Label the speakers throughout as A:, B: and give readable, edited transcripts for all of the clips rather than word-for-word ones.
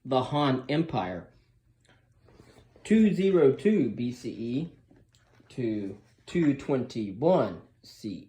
A: The Han Empire, 202 BCE to 221 CE.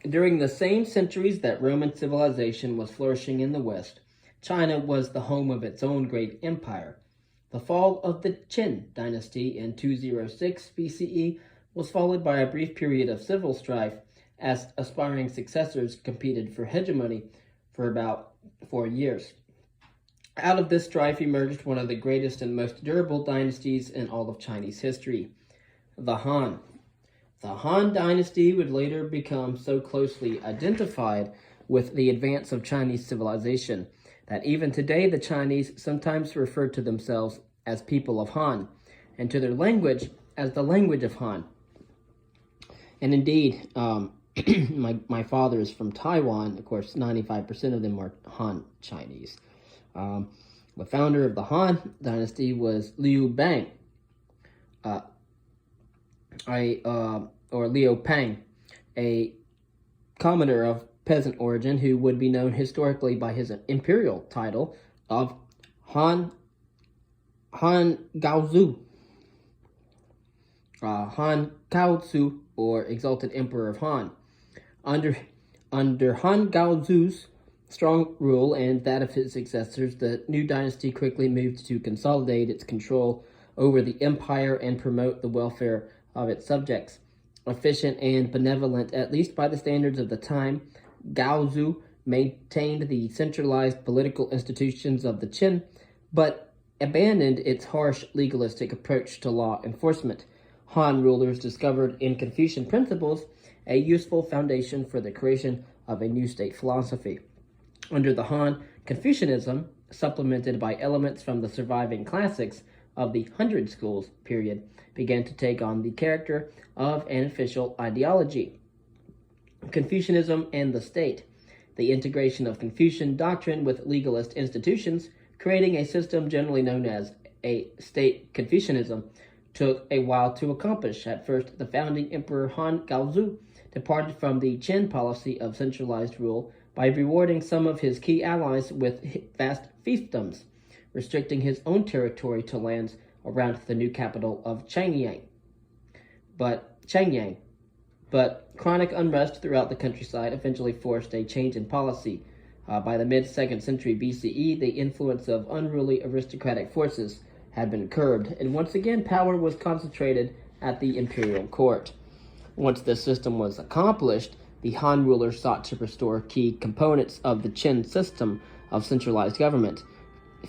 A: During the same centuries that Roman civilization was flourishing in the West, China was the home of its own great empire. The fall of the Qin dynasty in 206 BCE was followed by a brief period of civil strife as aspiring successors competed for hegemony for about 4 years. Out of this strife emerged one of the greatest and most durable dynasties in all of Chinese history, the Han. The Han dynasty would later become so closely identified with the advance of Chinese civilization that even today the Chinese sometimes refer to themselves as people of Han, and to their language as the language of Han. And indeed, my father is from Taiwan. Of course, 95% of them are Han Chinese. The founder of the Han dynasty was Liu Bang, or Liu Pang, a commoner of peasant origin who would be known historically by his imperial title of Han Gaozu, Han Kaozu, or Exalted Emperor of Han. Under Han Gaozu's strong rule and that of his successors, the new dynasty quickly moved to consolidate its control over the empire and promote the welfare of its subjects. Efficient and benevolent, at least by the standards of the time, Gaozu maintained the centralized political institutions of the Qin, but abandoned its harsh legalistic approach to law enforcement. Han rulers discovered in Confucian principles a useful foundation for the creation of a new state philosophy. Under the Han, Confucianism, supplemented by elements from the surviving classics of the Hundred Schools period, began to take on the character of an official ideology. Confucianism and the state, the integration of Confucian doctrine with legalist institutions, creating a system generally known as a state Confucianism, took a while to accomplish. At first, the founding emperor Han Gaozu departed from the Qin policy of centralized rule by rewarding some of his key allies with vast fiefdoms, restricting his own territory to lands around the new capital of Chang'an. But chronic unrest throughout the countryside eventually forced a change in policy. By the mid-2nd century BCE, the influence of unruly aristocratic forces had been curbed, and once again power was concentrated at the imperial court. Once this system was accomplished, the Han rulers sought to restore key components of the Qin system of centralized government.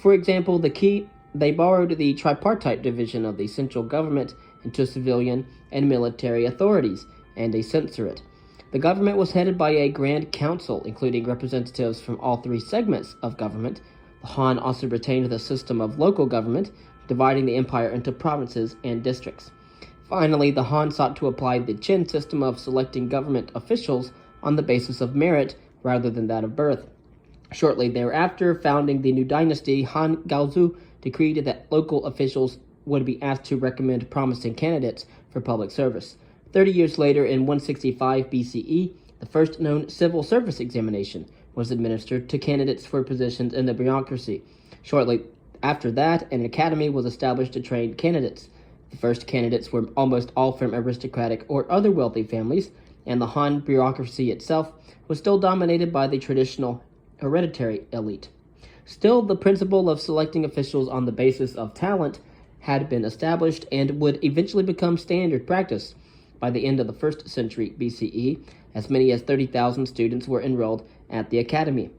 A: For example, they borrowed the tripartite division of the central government into civilian and military authorities, and a censorate. The government was headed by a grand council, including representatives from all three segments of government. The Han also retained the system of local government, dividing the empire into provinces and districts. Finally, the Han sought to apply the Qin system of selecting government officials on the basis of merit rather than that of birth. Shortly thereafter, founding the new dynasty, Han Gaozu decreed that local officials would be asked to recommend promising candidates for public service. 30 years later, in 165 BCE, the first known civil service examination was administered to candidates for positions in the bureaucracy. Shortly after that, an academy was established to train candidates. The first candidates were almost all from aristocratic or other wealthy families, and the Han bureaucracy itself was still dominated by the traditional hereditary elite. Still, the principle of selecting officials on the basis of talent had been established and would eventually become standard practice. By the end of the 1st century BCE, as many as 30,000 students were enrolled at the academy.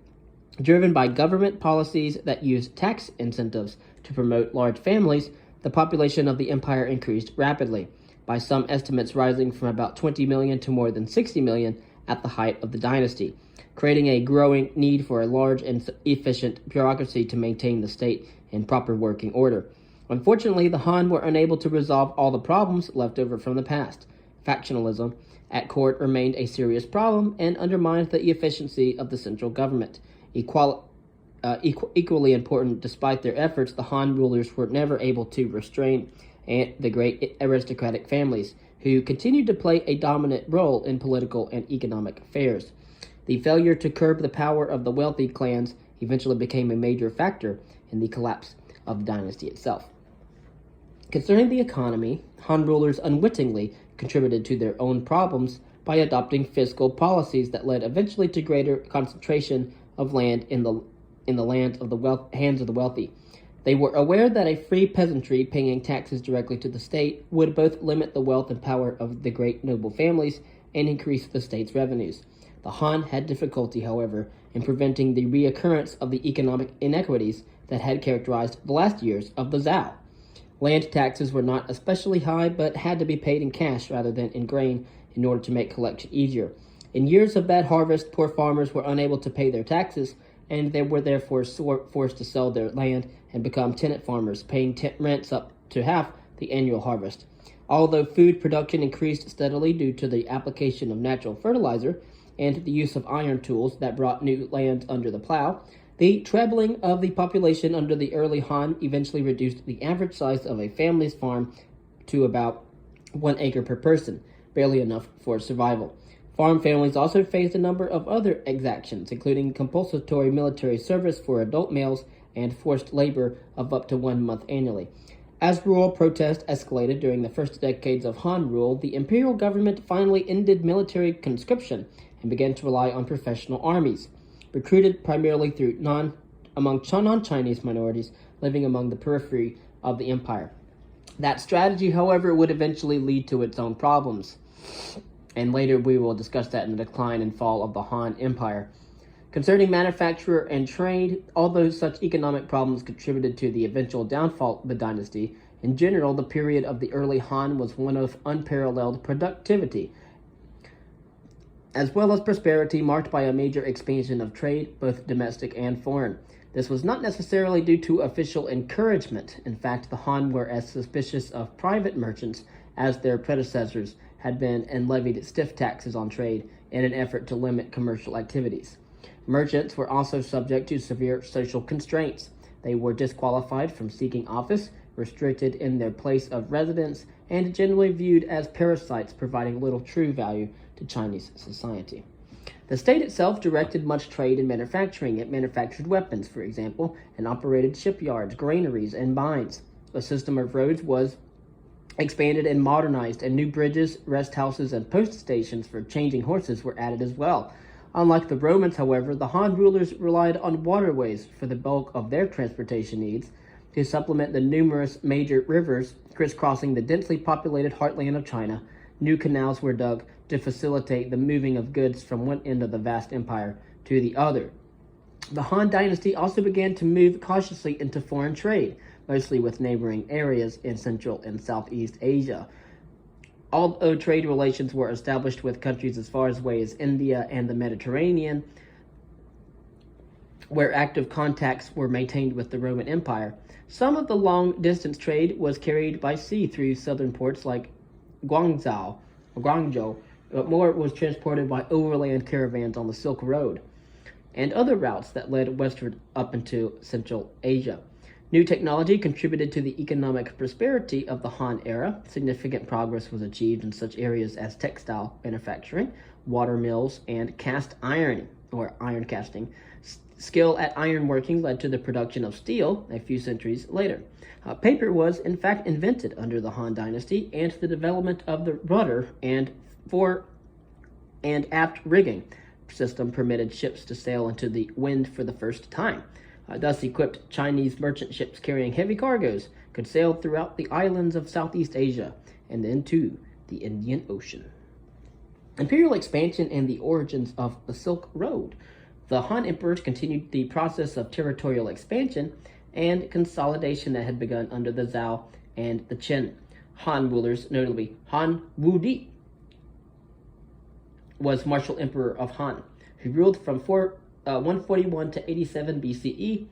A: Driven by government policies that used tax incentives to promote large families, the population of the empire increased rapidly, by some estimates rising from about 20 million to more than 60 million at the height of the dynasty, creating a growing need for a large and efficient bureaucracy to maintain the state in proper working order. Unfortunately, the Han were unable to resolve all the problems left over from the past. Factionalism at court remained a serious problem and undermined the efficiency of the central government. Equally important, despite their efforts, the Han rulers were never able to restrain the great aristocratic families who continued to play a dominant role in political and economic affairs. The failure to curb the power of the wealthy clans eventually became a major factor in the collapse of the dynasty itself. Concerning the economy, Han rulers unwittingly contributed to their own problems by adopting fiscal policies that led eventually to greater concentration of land in the hands of the wealthy. They were aware that a free peasantry paying taxes directly to the state would both limit the wealth and power of the great noble families and increase the state's revenues. The Han had difficulty, however, in preventing the reoccurrence of the economic inequities that had characterized the last years of the Zhou. Land taxes were not especially high, but had to be paid in cash rather than in grain in order to make collection easier. In years of bad harvest, poor farmers were unable to pay their taxes, and they were therefore forced to sell their land and become tenant farmers, paying rents up to half the annual harvest. Although food production increased steadily due to the application of natural fertilizer and the use of iron tools that brought new land under the plow, the trebling of the population under the early Han eventually reduced the average size of a family's farm to about 1 acre per person, barely enough for survival. Farm families also faced a number of other exactions, including compulsory military service for adult males and forced labor of up to 1 month annually. As rural protests escalated during the first decades of Han rule, the imperial government finally ended military conscription and began to rely on professional armies, recruited primarily through non-Chinese minorities living among the periphery of the empire. That strategy, however, would eventually lead to its own problems, and later we will discuss that in the decline and fall of the Han Empire. Concerning manufacture and trade, although such economic problems contributed to the eventual downfall of the dynasty, in general, the period of the early Han was one of unparalleled productivity, as well as prosperity, marked by a major expansion of trade, both domestic and foreign. This was not necessarily due to official encouragement. In fact, the Han were as suspicious of private merchants as their predecessors had been and levied stiff taxes on trade in an effort to limit commercial activities. Merchants were also subject to severe social constraints. They were disqualified from seeking office, restricted in their place of residence, and generally viewed as parasites, providing little true value to Chinese society. The state itself directed much trade and manufacturing. It manufactured weapons, for example, and operated shipyards, granaries, and mines. A system of roads was expanded and modernized, and new bridges, rest houses, and post stations for changing horses were added as well. Unlike the Romans, however, the Han rulers relied on waterways for the bulk of their transportation needs to supplement the numerous major rivers crisscrossing the densely populated heartland of China. New canals were dug to facilitate the moving of goods from one end of the vast empire to the other. The Han dynasty also began to move cautiously into foreign trade, mostly with neighboring areas in Central and Southeast Asia. Although trade relations were established with countries as far away as India and the Mediterranean, where active contacts were maintained with the Roman Empire, some of the long-distance trade was carried by sea through southern ports like Guangzhou, but more was transported by overland caravans on the Silk Road and other routes that led westward up into Central Asia. New technology contributed to the economic prosperity of the Han era. Significant progress was achieved in such areas as textile manufacturing, water mills, and cast iron, or iron casting. Skill at ironworking led to the production of steel a few centuries later. Paper was, in fact, invented under the Han dynasty, and the development of the rudder and fore and aft rigging system permitted ships to sail into the wind for the first time. Thus equipped, Chinese merchant ships carrying heavy cargoes could sail throughout the islands of Southeast Asia and into the Indian Ocean. Imperial expansion and the origins of the Silk Road. The Han emperors continued the process of territorial expansion and consolidation that had begun under the Zhou and the Qin. Han rulers, notably Han Wudi, was martial emperor of Han, who ruled from 141 to 87 B.C.E.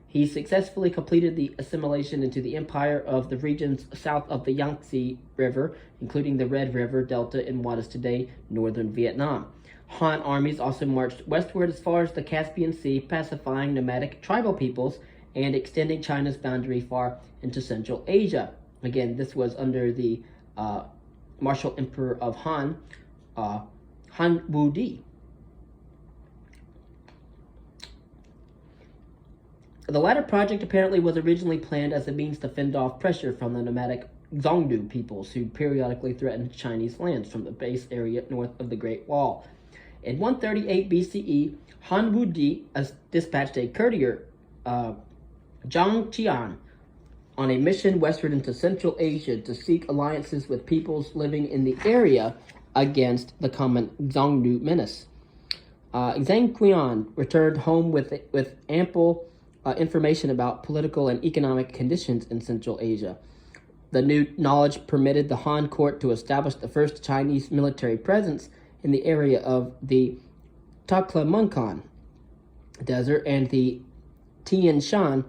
A: He successfully completed the assimilation into the empire of the regions south of the Yangtze River, including the Red River Delta in what is today northern Vietnam. Han armies also marched westward as far as the Caspian Sea, pacifying nomadic tribal peoples and extending China's boundary far into Central Asia. Again, this was under the martial emperor of Han, Han Wudi. The latter project apparently was originally planned as a means to fend off pressure from the nomadic Zhongdu peoples who periodically threatened Chinese lands from the base area north of the Great Wall. In 138 BCE, Han Wudi dispatched a courtier, Zhang Qian, on a mission westward into Central Asia to seek alliances with peoples living in the area against the common Zhongdu menace. Zhang Qian returned home with ample information about political and economic conditions in Central Asia. The new knowledge permitted the Han court to establish the first Chinese military presence in the area of the Taklamakan Desert and the Tian Shan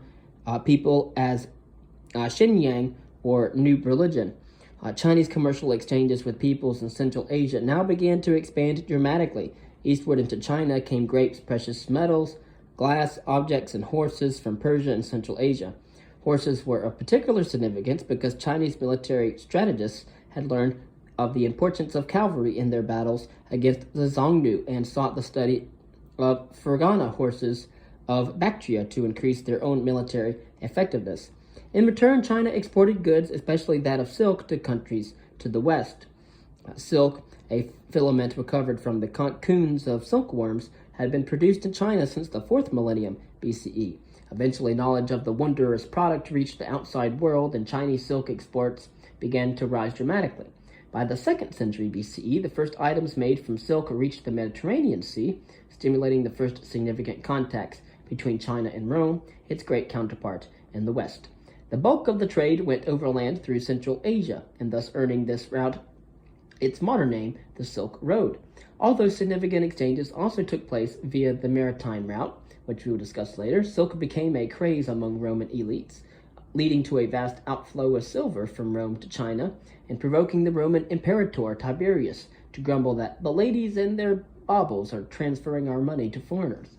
A: people as Xinyang, or New Religion. Chinese commercial exchanges with peoples in Central Asia now began to expand dramatically. Eastward into China came grapes, precious metals, glass, objects, and horses from Persia and Central Asia. Horses were of particular significance because Chinese military strategists had learned of the importance of cavalry in their battles against the Zhongnu and sought the study of Fergana horses of Bactria to increase their own military effectiveness. In return, China exported goods, especially that of silk, to countries to the west. Silk, a filament recovered from the cocoons of silkworms, had been produced in China since the 4th millennium BCE. Eventually, knowledge of the wondrous product reached the outside world, and Chinese silk exports began to rise dramatically. By the 2nd century BCE, the first items made from silk reached the Mediterranean Sea, stimulating the first significant contacts between China and Rome, its great counterpart in the west. The bulk of the trade went overland through Central Asia, and thus earning this route its modern name, the Silk Road. Although significant exchanges also took place via the maritime route, which we will discuss later, silk became a craze among Roman elites, leading to a vast outflow of silver from Rome to China, and provoking the Roman Imperator Tiberius to grumble that the ladies and their baubles are transferring our money to foreigners.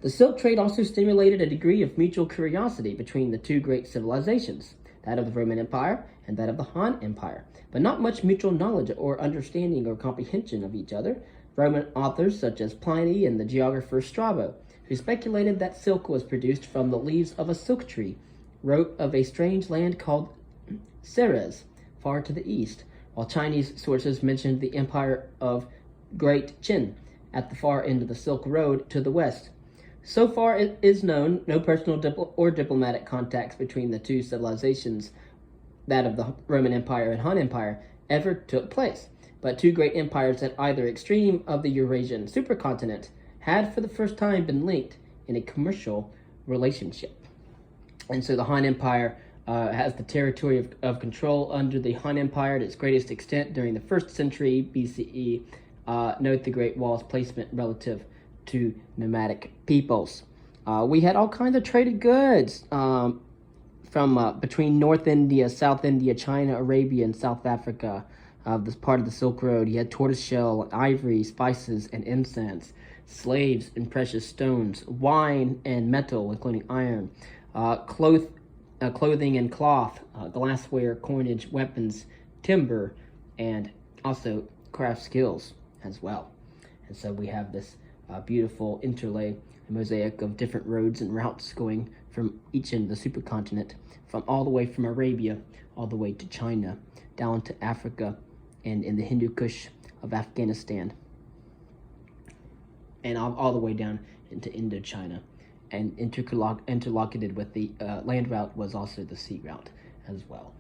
A: The silk trade also stimulated a degree of mutual curiosity between the two great civilizations, that of the Roman Empire and that of the Han Empire, but not much mutual knowledge or understanding or comprehension of each other. Roman authors such as Pliny and the geographer Strabo, who speculated that silk was produced from the leaves of a silk tree, wrote of a strange land called Ceres, far to the east, while Chinese sources mentioned the empire of Great Qin at the far end of the Silk Road to the west. So far it is known, no personal or diplomatic contacts between the two civilizations, that of the Roman Empire and Han Empire, ever took place. But two great empires at either extreme of the Eurasian supercontinent had for the first time been linked in a commercial relationship. And so the Han Empire has the territory of control under the Han Empire at its greatest extent during the 1st century BCE. Note the Great Wall's placement relative to nomadic peoples. We had all kinds of traded goods from between North India, South India, China, Arabia, and South Africa. This part of the Silk Road. You had tortoiseshell, ivory, spices, and incense, slaves and precious stones, wine and metal, including iron, clothing and cloth, glassware, coinage, weapons, timber, and also craft skills as well. And so we have this beautiful interlay, a mosaic of different roads and routes going from each end of the supercontinent, from all the way from Arabia, all the way to China, down to Africa, and in the Hindu Kush of Afghanistan, and all the way down into Indochina. And interlocked with the land route was also the sea route as well.